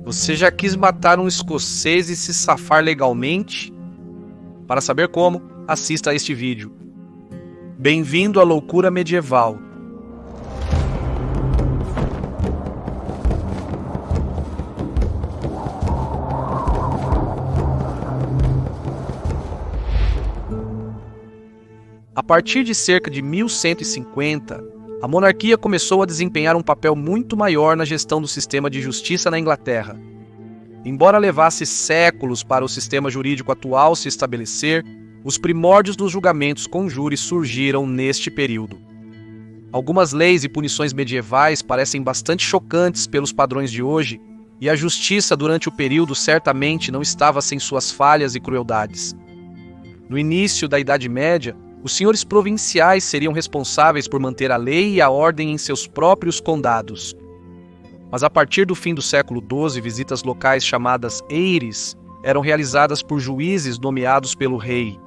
Você já quis matar um escocês e se safar legalmente? Para saber como, assista a este vídeo. Bem-vindo à loucura medieval. A partir de cerca de 1150, a monarquia começou a desempenhar um papel muito maior na gestão do sistema de justiça na Inglaterra. Embora levasse séculos para o sistema jurídico atual se estabelecer, os primórdios dos julgamentos com júri surgiram neste período. Algumas leis e punições medievais parecem bastante chocantes pelos padrões de hoje, e a justiça durante o período certamente não estava sem suas falhas e crueldades. No início da Idade Média, os senhores provinciais seriam responsáveis por manter a lei e a ordem em seus próprios condados. Mas a partir do fim do século XII, visitas locais chamadas eires eram realizadas por juízes nomeados pelo rei.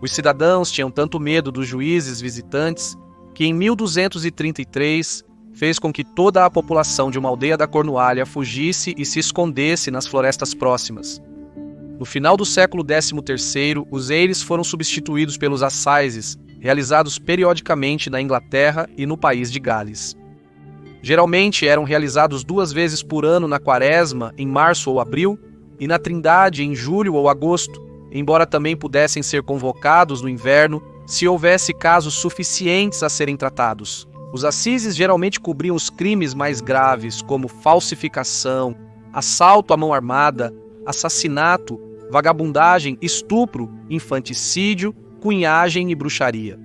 Os cidadãos tinham tanto medo dos juízes visitantes que em 1233 fez com que toda a população de uma aldeia da Cornualha fugisse e se escondesse nas florestas próximas. No final do século XIII, os eires foram substituídos pelos assizes, realizados periodicamente na Inglaterra e no país de Gales. Geralmente eram realizados 2 vezes por ano na Quaresma, em março ou abril, e na Trindade, em julho ou agosto, embora também pudessem ser convocados no inverno se houvesse casos suficientes a serem tratados. Os assizes geralmente cobriam os crimes mais graves, como falsificação, assalto à mão armada, assassinato, vagabundagem, estupro, infanticídio, cunhagem e bruxaria.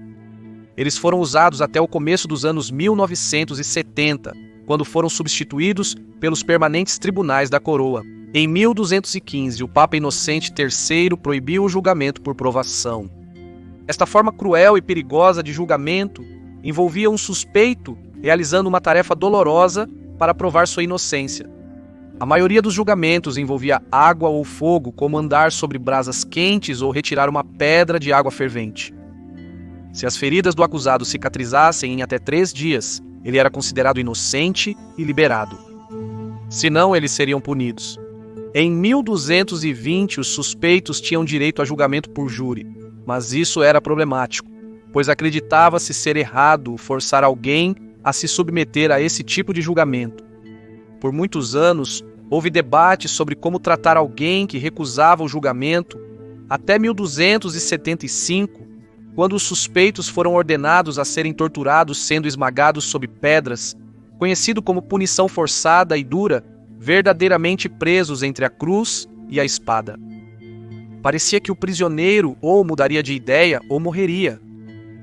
Eles foram usados até o começo dos anos 1970, quando foram substituídos pelos permanentes tribunais da coroa. Em 1215, o Papa Inocente III proibiu o julgamento por provação. Esta forma cruel e perigosa de julgamento envolvia um suspeito realizando uma tarefa dolorosa para provar sua inocência. A maioria dos julgamentos envolvia água ou fogo, como andar sobre brasas quentes ou retirar uma pedra de água fervente. Se as feridas do acusado cicatrizassem em até 3 dias, ele era considerado inocente e liberado. Senão, eles seriam punidos. Em 1220, os suspeitos tinham direito a julgamento por júri, mas isso era problemático, pois acreditava-se ser errado forçar alguém a se submeter a esse tipo de julgamento. Por muitos anos, houve debate sobre como tratar alguém que recusava o julgamento, até 1275, quando os suspeitos foram ordenados a serem torturados sendo esmagados sob pedras, conhecido como punição forçada e dura, verdadeiramente presos entre a cruz e a espada. Parecia que o prisioneiro ou mudaria de ideia ou morreria.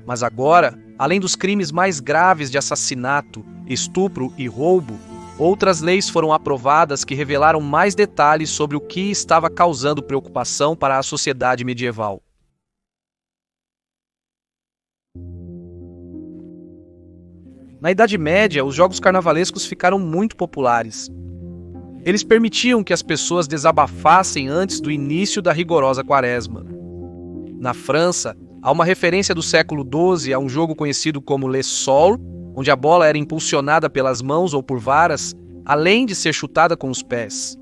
Mas agora, além dos crimes mais graves de assassinato, estupro e roubo, outras leis foram aprovadas que revelaram mais detalhes sobre o que estava causando preocupação para a sociedade medieval. Na Idade Média, os jogos carnavalescos ficaram muito populares. Eles permitiam que as pessoas desabafassem antes do início da rigorosa Quaresma. Na França, há uma referência do século XII a um jogo conhecido como Le Sol, onde a bola era impulsionada pelas mãos ou por varas, além de ser chutada com os pés.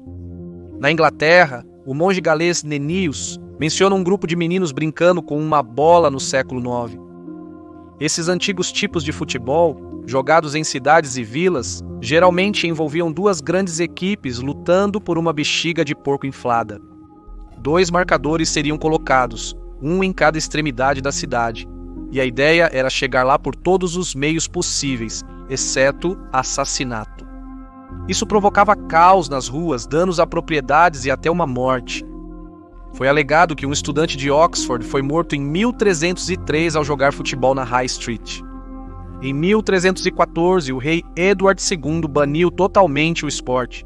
Na Inglaterra, o monge galês Nennius menciona um grupo de meninos brincando com uma bola no século IX. Esses antigos tipos de futebol, jogados em cidades e vilas, geralmente envolviam 2 grandes equipes lutando por uma bexiga de porco inflada. 2 marcadores seriam colocados, um em cada extremidade da cidade, e a ideia era chegar lá por todos os meios possíveis, exceto assassinato. Isso provocava caos nas ruas, danos a propriedades e até uma morte. Foi alegado que um estudante de Oxford foi morto em 1303 ao jogar futebol na High Street. Em 1314, o rei Edward II baniu totalmente o esporte.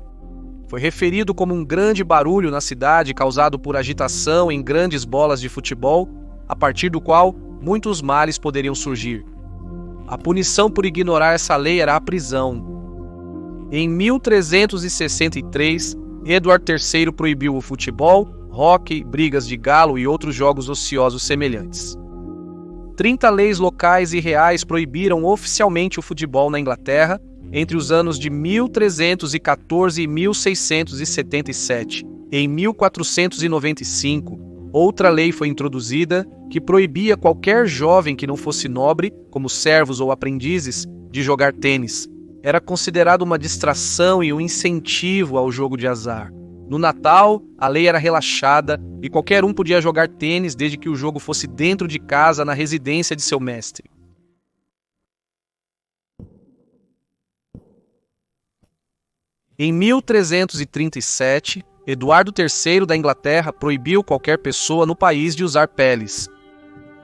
Foi referido como um grande barulho na cidade causado por agitação em grandes bolas de futebol, a partir do qual muitos males poderiam surgir. A punição por ignorar essa lei era a prisão. Em 1363, Edward III proibiu o futebol, hóquei, brigas de galo e outros jogos ociosos semelhantes. 30 leis locais e reais proibiram oficialmente o futebol na Inglaterra, entre os anos de 1314 e 1677. Em 1495, outra lei foi introduzida que proibia qualquer jovem que não fosse nobre, como servos ou aprendizes, de jogar tênis. Era considerado uma distração e um incentivo ao jogo de azar. No Natal, a lei era relaxada e qualquer um podia jogar tênis desde que o jogo fosse dentro de casa, na residência de seu mestre. Em 1337, Eduardo III da Inglaterra proibiu qualquer pessoa no país de usar peles.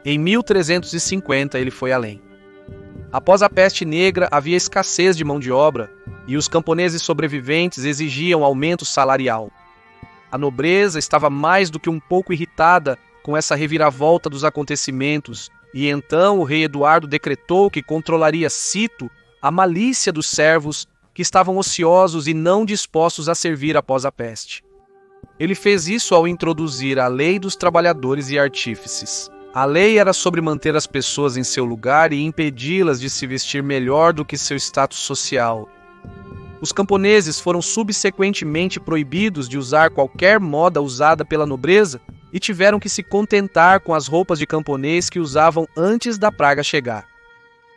Em 1350, ele foi além. Após a peste negra, havia escassez de mão de obra e os camponeses sobreviventes exigiam aumento salarial. A nobreza estava mais do que um pouco irritada com essa reviravolta dos acontecimentos e então o rei Eduardo decretou que controlaria, cito, a malícia dos servos que estavam ociosos e não dispostos a servir após a peste. Ele fez isso ao introduzir a lei dos trabalhadores e artífices. A lei era sobre manter as pessoas em seu lugar e impedi-las de se vestir melhor do que seu status social. Os camponeses foram subsequentemente proibidos de usar qualquer moda usada pela nobreza e tiveram que se contentar com as roupas de camponês que usavam antes da praga chegar.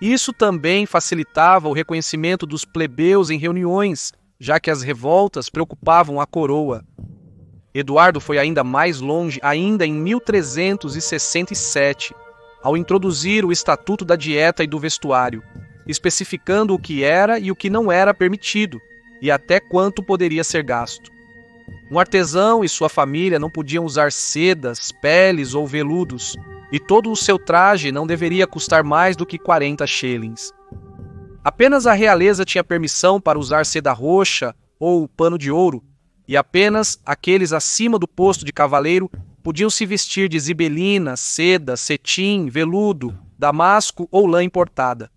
Isso também facilitava o reconhecimento dos plebeus em reuniões, já que as revoltas preocupavam a coroa. Eduardo foi ainda mais longe, ainda em 1367, ao introduzir o Estatuto da Dieta e do Vestuário, especificando o que era e o que não era permitido, e até quanto poderia ser gasto. Um artesão e sua família não podiam usar sedas, peles ou veludos, e todo o seu traje não deveria custar mais do que 40 shillings. Apenas a realeza tinha permissão para usar seda roxa ou pano de ouro, e apenas aqueles acima do posto de cavaleiro podiam se vestir de zibelina, seda, cetim, veludo, damasco ou lã importada.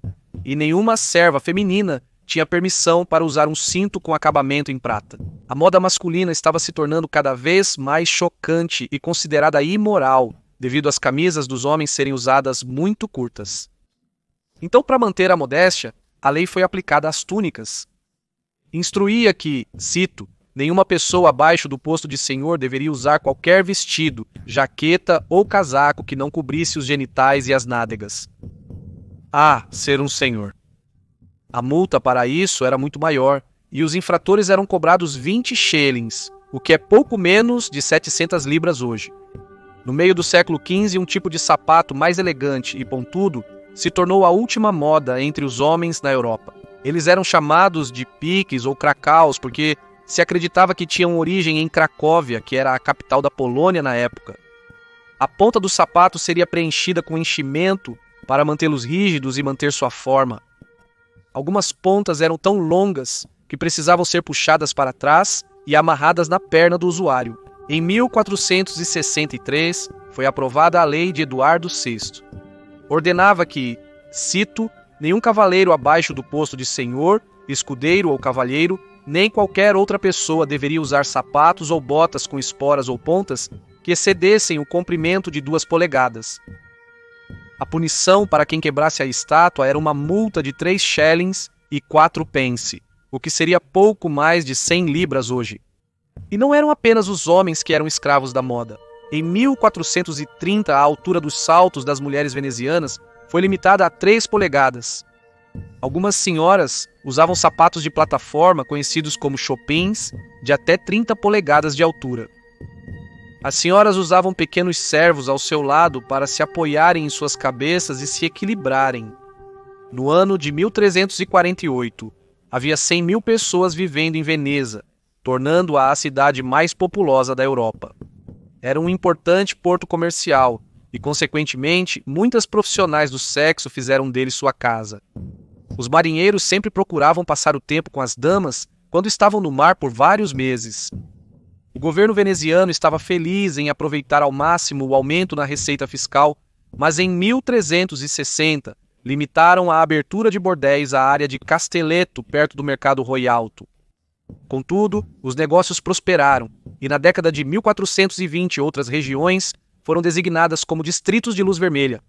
E nenhuma serva feminina tinha permissão para usar um cinto com acabamento em prata. A moda masculina estava se tornando cada vez mais chocante e considerada imoral, devido às camisas dos homens serem usadas muito curtas. Então, para manter a modéstia, a lei foi aplicada às túnicas. Instruía que, cito, nenhuma pessoa abaixo do posto de senhor deveria usar qualquer vestido, jaqueta ou casaco que não cobrisse os genitais e as nádegas. Ser um senhor. A multa para isso era muito maior, e os infratores eram cobrados 20 shillings, o que é pouco menos de 700 libras hoje. No meio do século XV, um tipo de sapato mais elegante e pontudo se tornou a última moda entre os homens na Europa. Eles eram chamados de piques ou cracaus porque se acreditava que tinham origem em Cracóvia, que era a capital da Polônia na época. A ponta do sapato seria preenchida com enchimento para mantê-los rígidos e manter sua forma. Algumas pontas eram tão longas que precisavam ser puxadas para trás e amarradas na perna do usuário. Em 1463, foi aprovada a lei de Eduardo VI. Ordenava que, cito, nenhum cavaleiro abaixo do posto de senhor, escudeiro ou cavalheiro, nem qualquer outra pessoa deveria usar sapatos ou botas com esporas ou pontas que excedessem o comprimento de 2 polegadas. A punição para quem quebrasse a estátua era uma multa de 3 shillings e 4 pence, o que seria pouco mais de 100 libras hoje. E não eram apenas os homens que eram escravos da moda. Em 1430, a altura dos saltos das mulheres venezianas foi limitada a 3 polegadas. Algumas senhoras usavam sapatos de plataforma conhecidos como chopins, de até 30 polegadas de altura. As senhoras usavam pequenos servos ao seu lado para se apoiarem em suas cabeças e se equilibrarem. No ano de 1348, havia 100.000 pessoas vivendo em Veneza, tornando-a a cidade mais populosa da Europa. Era um importante porto comercial e, consequentemente, muitas profissionais do sexo fizeram dele sua casa. Os marinheiros sempre procuravam passar o tempo com as damas quando estavam no mar por vários meses. O governo veneziano estava feliz em aproveitar ao máximo o aumento na receita fiscal, mas em 1360 limitaram a abertura de bordéis à área de Castelletto, perto do mercado Royalto. Contudo, os negócios prosperaram e na década de 1420 outras regiões foram designadas como distritos de luz vermelha.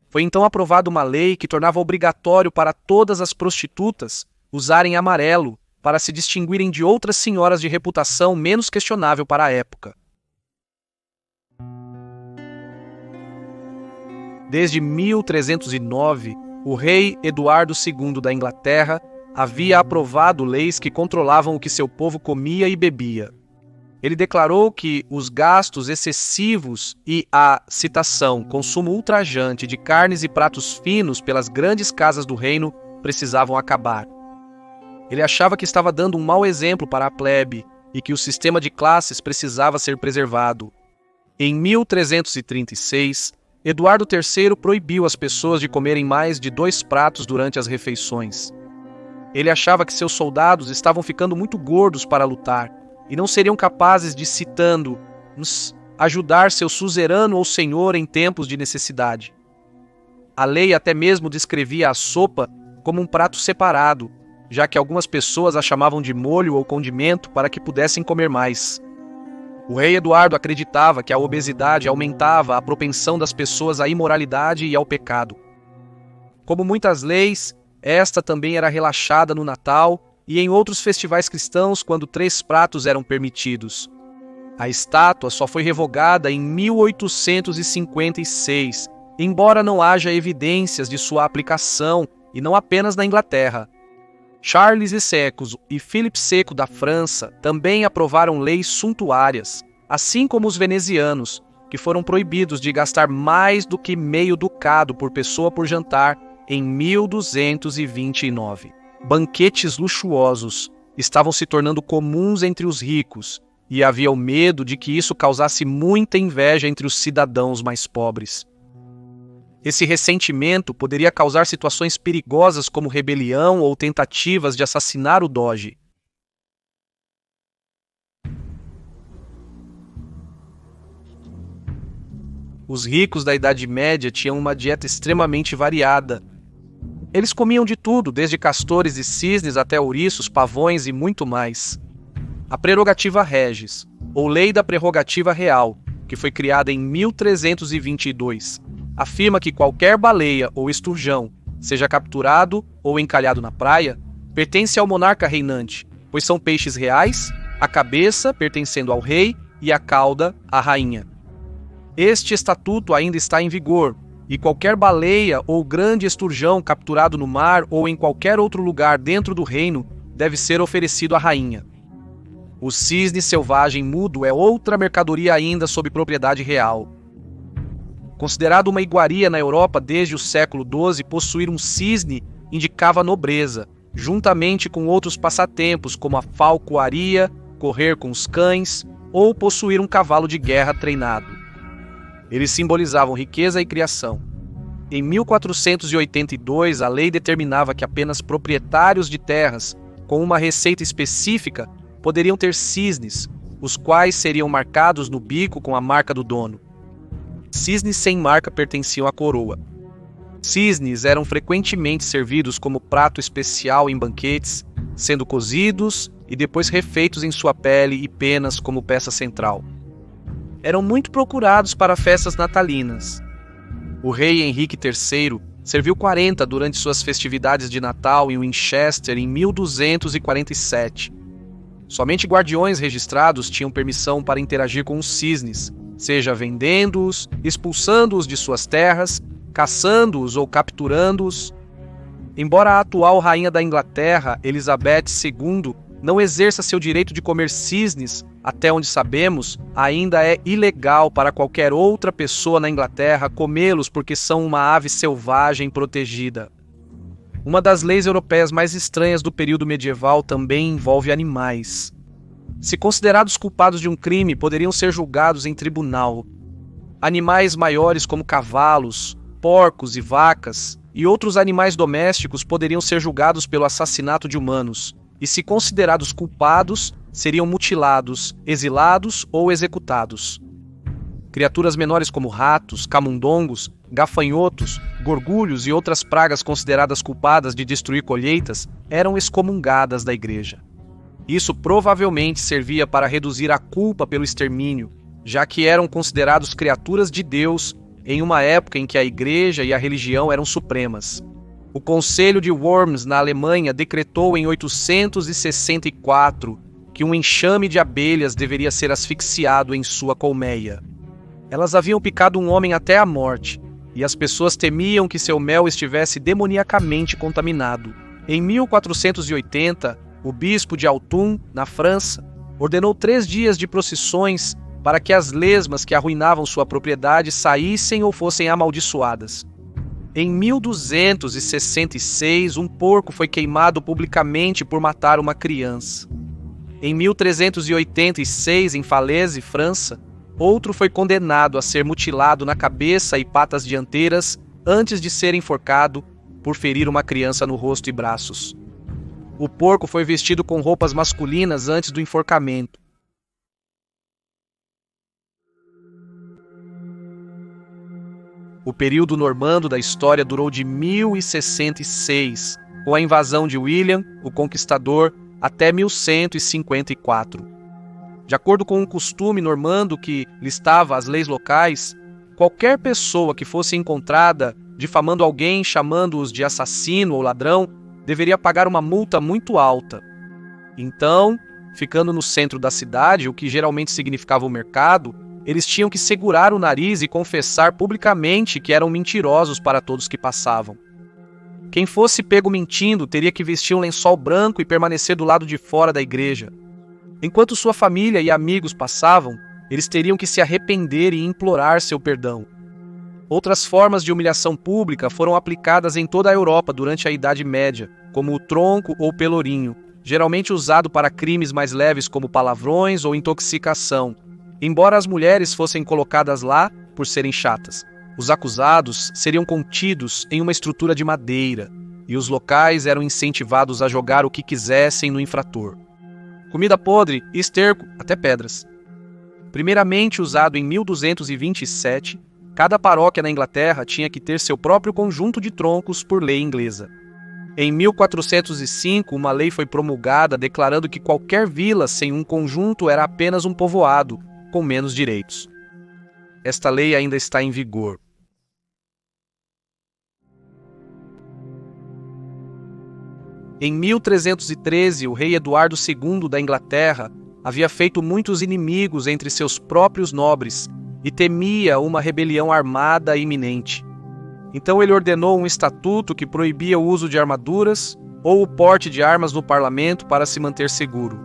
Foi então aprovada uma lei que tornava obrigatório para todas as prostitutas usarem amarelo para se distinguirem de outras senhoras de reputação menos questionável para a época. Desde 1309, o rei Eduardo II da Inglaterra havia aprovado leis que controlavam o que seu povo comia e bebia. Ele declarou que os gastos excessivos e a, citação, consumo ultrajante de carnes e pratos finos pelas grandes casas do reino precisavam acabar. Ele achava que estava dando um mau exemplo para a plebe e que o sistema de classes precisava ser preservado. Em 1336, Eduardo III proibiu as pessoas de comerem mais de 2 pratos durante as refeições. Ele achava que seus soldados estavam ficando muito gordos para lutar e não seriam capazes de, citando, ajudar seu suzerano ou senhor em tempos de necessidade. A lei até mesmo descrevia a sopa como um prato separado, já que algumas pessoas a chamavam de molho ou condimento para que pudessem comer mais. O rei Eduardo acreditava que a obesidade aumentava a propensão das pessoas à imoralidade e ao pecado. Como muitas leis, esta também era relaxada no Natal e em outros festivais cristãos quando 3 pratos eram permitidos. A estátua só foi revogada em 1856, embora não haja evidências de sua aplicação, e não apenas na Inglaterra. Charles II e Philippe II da França também aprovaram leis suntuárias, assim como os venezianos, que foram proibidos de gastar mais do que meio ducado por pessoa por jantar em 1229. Banquetes luxuosos estavam se tornando comuns entre os ricos, e havia o medo de que isso causasse muita inveja entre os cidadãos mais pobres. Esse ressentimento poderia causar situações perigosas como rebelião ou tentativas de assassinar o doge. Os ricos da Idade Média tinham uma dieta extremamente variada. Eles comiam de tudo, desde castores e cisnes até ouriços, pavões e muito mais. A prerrogativa regis, ou Lei da Prerrogativa Real, que foi criada em 1322, afirma que qualquer baleia ou esturjão, seja capturado ou encalhado na praia, pertence ao monarca reinante, pois são peixes reais, a cabeça pertencendo ao rei e a cauda à rainha. Este estatuto ainda está em vigor, e qualquer baleia ou grande esturjão capturado no mar ou em qualquer outro lugar dentro do reino deve ser oferecido à rainha. O cisne selvagem mudo é outra mercadoria ainda sob propriedade real. Considerado uma iguaria na Europa desde o século XII, possuir um cisne indicava nobreza, juntamente com outros passatempos como a falcoaria, correr com os cães ou possuir um cavalo de guerra treinado. Eles simbolizavam riqueza e criação. Em 1482, a lei determinava que apenas proprietários de terras com uma receita específica poderiam ter cisnes, os quais seriam marcados no bico com a marca do dono. Cisnes sem marca pertenciam à coroa. Cisnes eram frequentemente servidos como prato especial em banquetes, sendo cozidos e depois refeitos em sua pele e penas como peça central. Eram muito procurados para festas natalinas. O rei Henrique III serviu 40 durante suas festividades de Natal em Winchester em 1247. Somente guardiões registrados tinham permissão para interagir com os cisnes, seja vendendo-os, expulsando-os de suas terras, caçando-os ou capturando-os. Embora a atual rainha da Inglaterra, Elizabeth II, não exerça seu direito de comer cisnes, até onde sabemos, ainda é ilegal para qualquer outra pessoa na Inglaterra comê-los porque são uma ave selvagem protegida. Uma das leis europeias mais estranhas do período medieval também envolve animais. Se considerados culpados de um crime, poderiam ser julgados em tribunal. Animais maiores como cavalos, porcos e vacas, e outros animais domésticos poderiam ser julgados pelo assassinato de humanos, e se considerados culpados, seriam mutilados, exilados ou executados. Criaturas menores como ratos, camundongos, gafanhotos, gorgulhos e outras pragas consideradas culpadas de destruir colheitas eram excomungadas da igreja. Isso provavelmente servia para reduzir a culpa pelo extermínio, já que eram considerados criaturas de Deus em uma época em que a igreja e a religião eram supremas. O Conselho de Worms, na Alemanha, decretou em 864 que um enxame de abelhas deveria ser asfixiado em sua colmeia. Elas haviam picado um homem até a morte, e as pessoas temiam que seu mel estivesse demoniacamente contaminado. Em 1480, o bispo de Autun, na França, ordenou 3 dias de procissões para que as lesmas que arruinavam sua propriedade saíssem ou fossem amaldiçoadas. Em 1266, um porco foi queimado publicamente por matar uma criança. Em 1386, em Falaise, França, outro foi condenado a ser mutilado na cabeça e patas dianteiras antes de ser enforcado por ferir uma criança no rosto e braços. O porco foi vestido com roupas masculinas antes do enforcamento. O período normando da história durou de 1066, com a invasão de William, o Conquistador, até 1154. De acordo com um costume normando que listava as leis locais, qualquer pessoa que fosse encontrada difamando alguém, chamando-os de assassino ou ladrão, deveria pagar uma multa muito alta. Então, ficando no centro da cidade, o que geralmente significava o mercado, eles tinham que segurar o nariz e confessar publicamente que eram mentirosos para todos que passavam. Quem fosse pego mentindo teria que vestir um lençol branco e permanecer do lado de fora da igreja. Enquanto sua família e amigos passavam, eles teriam que se arrepender e implorar seu perdão. Outras formas de humilhação pública foram aplicadas em toda a Europa durante a Idade Média, como o tronco ou pelourinho, geralmente usado para crimes mais leves como palavrões ou intoxicação, embora as mulheres fossem colocadas lá por serem chatas. Os acusados seriam contidos em uma estrutura de madeira, e os locais eram incentivados a jogar o que quisessem no infrator. Comida podre, esterco, até pedras. Primeiramente usado em 1227, cada paróquia na Inglaterra tinha que ter seu próprio conjunto de troncos por lei inglesa. Em 1405, uma lei foi promulgada declarando que qualquer vila sem um conjunto era apenas um povoado, com menos direitos. Esta lei ainda está em vigor. Em 1313, o rei Eduardo II da Inglaterra havia feito muitos inimigos entre seus próprios nobres e temia uma rebelião armada iminente. Então ele ordenou um estatuto que proibia o uso de armaduras ou o porte de armas no parlamento para se manter seguro.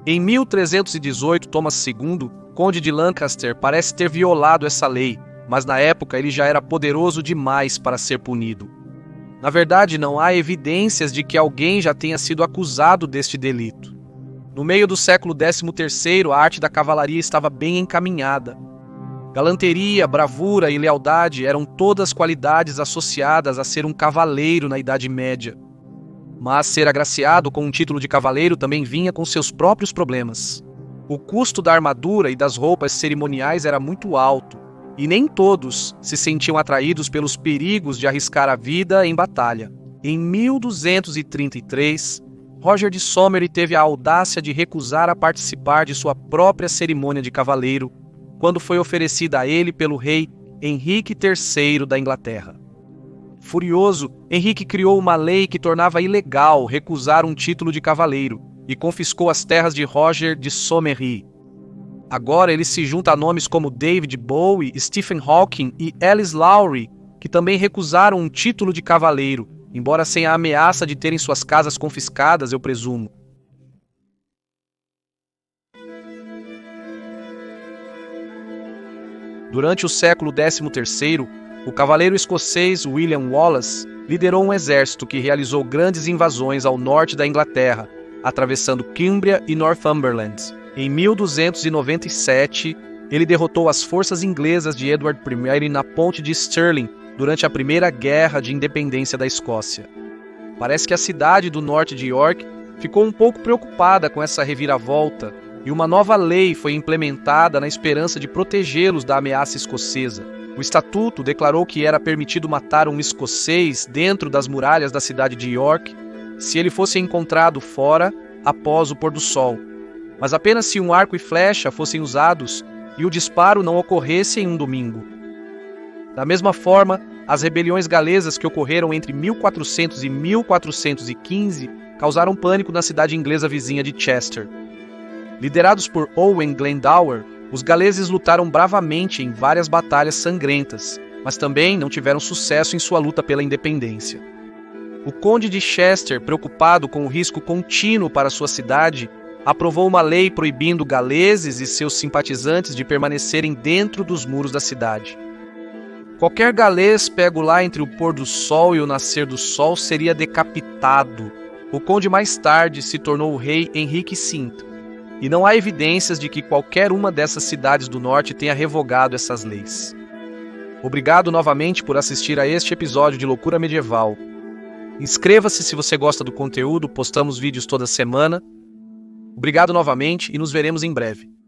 Em 1318, Thomas II, conde de Lancaster, parece ter violado essa lei, mas na época ele já era poderoso demais para ser punido. Na verdade, não há evidências de que alguém já tenha sido acusado deste delito. No meio do século XIII, a arte da cavalaria estava bem encaminhada. Galanteria, bravura e lealdade eram todas qualidades associadas a ser um cavaleiro na Idade Média. Mas ser agraciado com um título de cavaleiro também vinha com seus próprios problemas. O custo da armadura e das roupas cerimoniais era muito alto, e nem todos se sentiam atraídos pelos perigos de arriscar a vida em batalha. Em 1233, Roger de Somerset teve a audácia de recusar a participar de sua própria cerimônia de cavaleiro, quando foi oferecida a ele pelo rei Henrique III da Inglaterra. Furioso, Henrique criou uma lei que tornava ilegal recusar um título de cavaleiro e confiscou as terras de Roger de Somerset. Agora ele se junta a nomes como David Bowie, Stephen Hawking e Alice Lowry, que também recusaram um título de cavaleiro, embora sem a ameaça de terem suas casas confiscadas, eu presumo. Durante o século XIII, o cavaleiro escocês William Wallace liderou um exército que realizou grandes invasões ao norte da Inglaterra, atravessando Cumbria e Northumberland. Em 1297, ele derrotou as forças inglesas de Edward I na ponte de Stirling durante a Primeira Guerra de Independência da Escócia. Parece que a cidade do norte de York ficou um pouco preocupada com essa reviravolta e uma nova lei foi implementada na esperança de protegê-los da ameaça escocesa. O estatuto declarou que era permitido matar um escocês dentro das muralhas da cidade de York se ele fosse encontrado fora após o pôr do sol, mas apenas se um arco e flecha fossem usados e o disparo não ocorresse em um domingo. Da mesma forma, As rebeliões galesas que ocorreram entre 1400 e 1415 causaram pânico na cidade inglesa vizinha de Chester. Liderados por Owen Glendower, os galeses lutaram bravamente em várias batalhas sangrentas, mas também não tiveram sucesso em sua luta pela independência. O conde de Chester, preocupado com o risco contínuo para sua cidade, aprovou uma lei proibindo galeses e seus simpatizantes de permanecerem dentro dos muros da cidade. Qualquer galês pego lá entre o pôr do sol e o nascer do sol seria decapitado. O conde mais tarde se tornou o rei Henrique V, e não há evidências de que qualquer uma dessas cidades do norte tenha revogado essas leis. Obrigado novamente por assistir a este episódio de Loucura Medieval. Inscreva-se se você gosta do conteúdo, postamos vídeos toda semana. Obrigado novamente e nos veremos em breve.